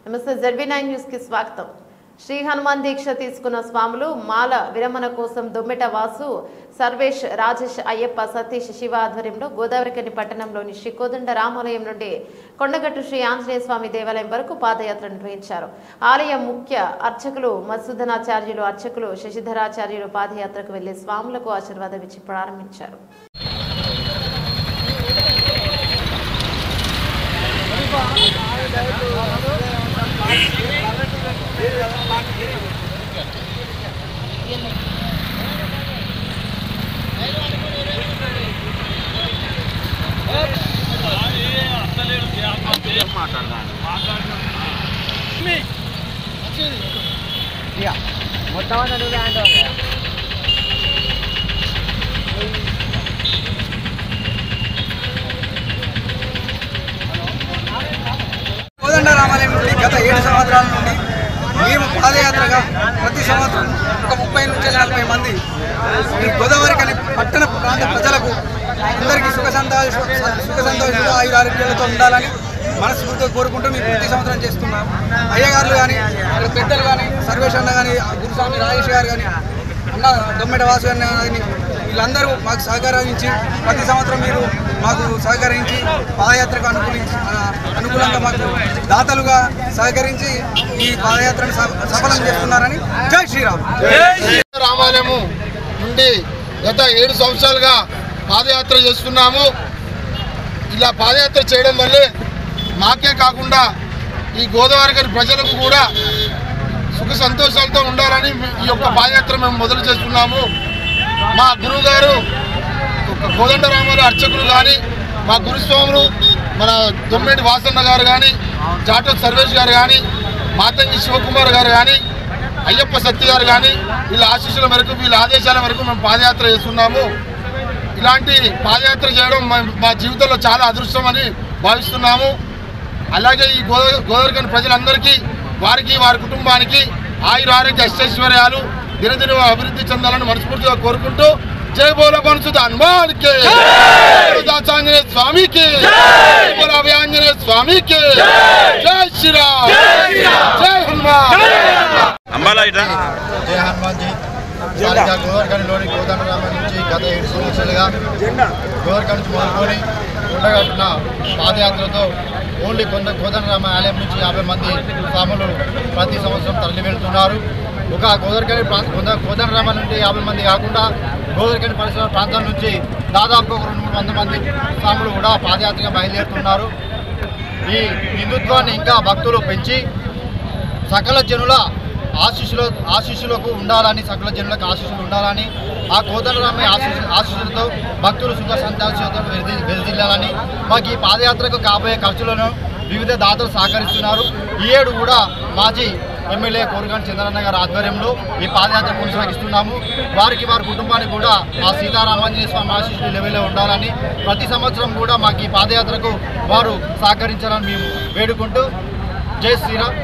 నమస్తే ZB9 news కి స్వాగతం। శ్రీ హనుమాన్ దీక్ష తీసుకున్న స్వాములు మాల విరమణ కోసం దొమ్మెట వాసు సర్వేష్ రాజేష్ అయ్యప్ప సతీష్ శివ ఆధ్వర్యంలో గోదావరికని పట్టణంలోని శ్రీ కోదండ రామాలయం నుండి కొండగట్టు శ్రీ ఆంజనేయ స్వామి దేవాలయం వరకు పాదయాత్ర నిర్వహించారు। ఆలయ ముఖ్య అర్చకులు మధుసూదనాచార్యులు అర్చకులు శశిధరాచార్యులు పాదయాత్రకు వెళ్లి స్వాములకు ఆశీర్వాదం ఇచ్చి ప్రారంభించారు। కోదండ రామాలయం నుండి గత 7 సంవత్సరాల నుండి మేము పాదయాత్రగా ప్రతి సంవత్సరం ఒక 30 నుంచి 40 మంది ఈ గోదావరికని పట్టణ ప్రాంత ప్రజలకు అందరికీ సుఖ సంతోషాలు ఆయురారోగ్యాలతో ఉండాలని మనస్ఫూర్తిగా కోరుకుంటూ మేము ప్రతి సంవత్సరం చేస్తున్నాం। అయ్యగారులు కానీ ఇక్కడ పెద్దలు కానీ సర్వేష్ అన్న కానీ గురుస్వామి రాజేష్ గారు కానీ అన్న దొమ్మెట వాసు అన్న కానీ వీళ్ళందరూ మాకు సహకరించి ప్రతి సంవత్సరం మీరు మాకు సహకరించి పాదయాత్రకు అనుకూలంగా మాకు దాతలుగా సహకరించి ఈ పాదయాత్రను సఫలం చేస్తున్నారని జై శ్రీరామ్। రామాలయము నుండి గత 7 సంవత్సరాలుగా పాదయాత్ర చేస్తున్నాము। ఇలా పాదయాత్ర చేయడం వల్లే మాకే కాకుండా ఈ గోదావరి ప్రజలకు కూడా సుఖ సంతోషాలతో ఉండాలని ఈ యొక్క పాదయాత్ర మేము మొదలు చేస్తున్నాము। మా గురువు గారు కోదండ రామాలయం అర్చకులు కానీ మా గురుస్వాములు మన దొమ్మెటి వాసన్న గారు కానీ జాటో సర్వేష్ గారు కానీ మాతంగి శివకుమార్ గారు కానీ అయ్యప్ప సత్య గారు కానీ వీళ్ళ ఆశీస్సుల మేరకు వీళ్ళ ఆదేశాల మేరకు మేము పాదయాత్ర చేస్తున్నాము। ఇలాంటి పాదయాత్ర చేయడం మా జీవితంలో చాలా అదృష్టం అని భావిస్తున్నాము। అలాగే ఈ గోదావరి ప్రజలందరికీ వారికి వారి కుటుంబానికి ఆయురారోగ్య అష్టైశ్వర్యాలు దినదిన అభివృద్ధి చెందాలని మనస్ఫూర్తిగా కోరుకుంటూ జై బోలో బన్సుద హనుమాన్కి ఆంజనేయ స్వామికి ఆంజనేయ స్వామికి జై శ్రీరామ్ జై హనుమాన్ జై హనుమాన్ జీ గోదావరిలోని కోదండ రామాలయం నుంచి గత 7 సంవత్సరాలుగా గోదావరి మొదలుకొని ఉండగట్టిన పాదయాత్రతో ఓన్లీ కోదండ రామాలయం నుంచి 50 మంది స్వాములు ప్రతి సంవత్సరం తరలి వెళ్తున్నారు। ఒక కోదండ రామాలయం నుండి 50 మంది కాకుండా గోదావరి పరిసర ప్రాంతాల నుంచి దాదాపు ఒక 200-300 మంది స్వాములు కూడా పాదయాత్రగా బయలుదేరుతున్నారు। ఈ హిందుత్వాన్ని ఇంకా భక్తులు పెంచి సకల జనుల ఆశీస్సులకు ఉండాలని సకల జనులకు ఆశీస్సులు ఉండాలని ఆ కోదండరామయ్య ఆశీస్సులతో భక్తులు సుఖ సంతోషాలతో వెదజిల్లాలని మాకు ఈ పాదయాత్రకు కాబోయే ఖర్చులను వివిధ దాతలు సహకరిస్తున్నారు। ఈ ఏడు కూడా మాజీ ఎమ్మెల్యే కోరుగంటి చంద్రన్న గారి ఆధ్వర్యంలో ఈ పాదయాత్ర కొనసాగిస్తున్నాము। వారి కుటుంబానికి కూడా ఆ సీతారామాంజనేయ స్వామి ఆశీస్సులు లెవెల్లో ఉండాలని ప్రతి సంవత్సరం కూడా మాకు ఈ పాదయాత్రకు వారు సహకరించాలని మేము వేడుకుంటూ జై శ్రీరామ్।